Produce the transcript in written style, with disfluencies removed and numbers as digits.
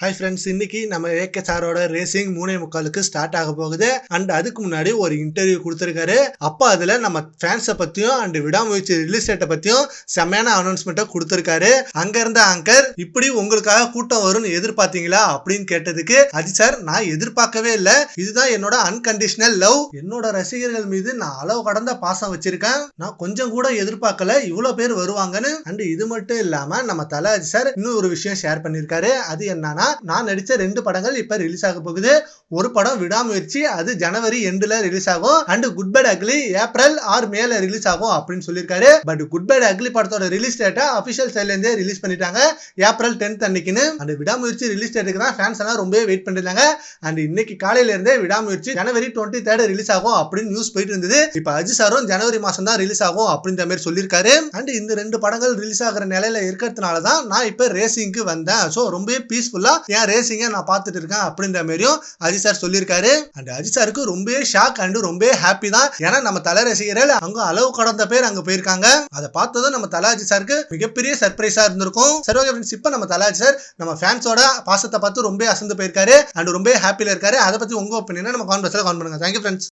Hi friends, இன்னைக்கு நம்ம AK சாரோட ரேசிங் 3:45க்கு ஸ்டார்ட் ஆக போகுது. அண்ட் அதுக்கு முன்னாடி ஒரு இன்டர்வியூ கொடுத்துருக்காரு. அப்போ அதுல நம்ம ஃபேன்ஸை பத்தியும் அண்ட் விடாமுயற்சி ரிலீஸ் டேட்டை பத்தியும் செம்மையான அனௌன்ஸ்மெண்ட்டை கொடுத்துருக்காரு. அங்க இருந்த ஆங்கர் இப்படி உங்களுக்காக கூட்டம் வரும்னு எதிர்பார்த்தீங்களா அப்படின்னு கேட்டதுக்கு, அஜித் சார் நான் எதிர்பார்க்கவே இல்லை, இதுதான் என்னோட அன்கண்டிஷனல் லவ், என்னோட ரசிகர்கள் மீது நான் அளவு கடந்த பாசம் வச்சிருக்கேன், நான் கொஞ்சம் கூட எதிர்பார்க்கல இவ்வளவு பேர் வருவாங்கன்னு. அண்ட் இது மட்டும் இல்லாம நம்ம தல அஜித் சார் இன்னும் ஒரு விஷயம் ஷேர் பண்ணிருக்காரு. அது என்னன்னா, நான் நடிச்ச 2 படங்கள் இப்ப ரிலீஸ் ஆக போகுது. ஒரு படம் விடாமுயற்சி, அது ஜனவரி எண்ட்ல ரிலீஸ் ஆகும். அண்ட் குட் பேட் அக்லி ஏப்ரல் ஆர் மேல ரிலீஸ் ஆகும் அப்படின்னு சொல்லியிருக்காரு. பட் குட் பேட் அக்லி படத்தோட ரிலீஸ் டேட்டா அபிஷியல் சைட்ல இருந்தே ரிலீஸ் பண்ணிட்டாங்க ஏப்ரல் 10th அன்னைக்குன்னு. அந்த விடாமுயற்சி ரிலீஸ் டேட்டுக்கு தான் ஃபேன்ஸ் எல்லாம் ரொம்ப வெயிட் பண்ணிருந்தாங்க. அண்ட் இன்னைக்கு காலையில இருந்தே விடாமுயற்சி ஜனவரி 23 ரிலீஸ் ஆகும் அப்படின்னு நியூஸ் போயிட்டு இருந்தது. இப்ப அஜித் சாரும் ஜனவரி மாசம் தான் ரிலீஸ் ஆகும் அப்படின்ற மாதிரி சொல்லியிருக்காரு. அண்ட் இந்த 2 படங்கள் ரிலீஸ் ஆகிற நிலையில இருக்கிறதுனால தான் நான் இப்ப ரேசிங்க்கு வந்தேன். சோ ரொம்ப பீஸ்ஃபுல்லா என் ரேசிங்க நான் பார்த்துட்டு இருக்கேன் அப்படின்ற மாதிரியும் அஜித் சார் சொல்லியிருக்காரு. அண்ட் அஜித் சாருக்கு ரொம்ப ஷாக் அண்ட் ரொம்ப ஹாப்பி தான். ஏன்னா நம்ம தல ரசிகர்கள் அங்க அளவு கடந்த பேர் அங்க போயிருக்காங்க. அதை பார்த்ததும் நம்ம தல அஜித் சாருக்கு மிகப்பெரிய சர்ப்ரைஸா இருந்திருக்கும். சரி ஓகே ஃப்ரெண்ட்ஸ், இப்போ நம்ம தல அஜித் சார் நம்ம ஃபேன்ஸோட பாசத்தை பார்த்து ரொம்ப அசந்து போயிருக்காரு அண்ட் ரொம்ப ஹாப்பியில இருக்காரு. அதை பத்தி உங்க ஒப்பீனியனை நம்ம கான்வர்ஸ்ல கமெண்ட் பண்ணுங்க. Thank you friends.